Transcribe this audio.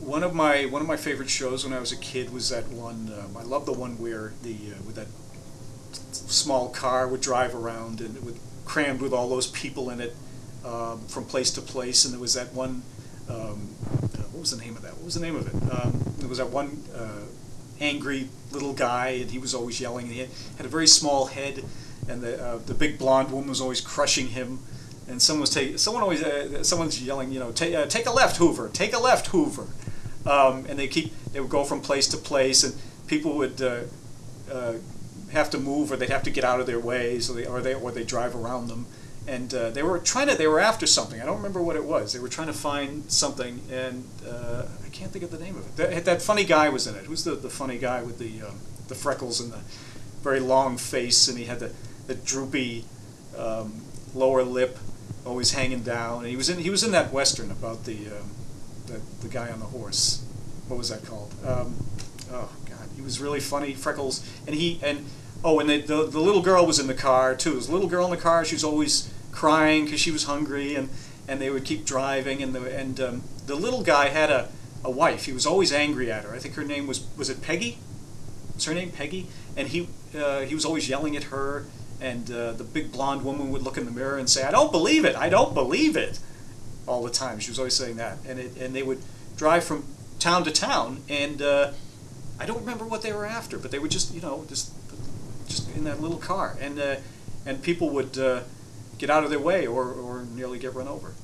One of my favorite shows when I was a kid was that one. I love the one where the with that small car would drive around and it would crammed with all those people in it from place to place. And there was that one. What was the name of that? What was the name of it? There was that one angry little guy, and he was always yelling. And he had a very small head, and the big blonde woman was always crushing him. And someone's yelling, you know, take a left, Hoover, take a left, Hoover. And they would go from place to place, and people would have to move, or they'd have to get out of their way, so they drive around them. And they were after something. I don't remember what it was. They were trying to find something, and I can't think of the name of it. That funny guy was in it. Who's the funny guy with the freckles and the very long face, and he had the droopy lower lip, always hanging down. And he was in that Western about the guy on the horse. What was that called? Oh God, he was really funny. Freckles, and the little girl was in the car too. There was a little girl in the car. She was always crying because she was hungry, and they would keep driving. And the little guy had a wife. He was always angry at her. I think her name was it Peggy? Was her name Peggy? And he was always yelling at her. And the big blonde woman would look in the mirror and say, "I don't believe it! I don't believe it!" all the time. She was always saying that. And they would drive from town to town, and I don't remember what they were after, but they were just in that little car, and people would get out of their way or nearly get run over.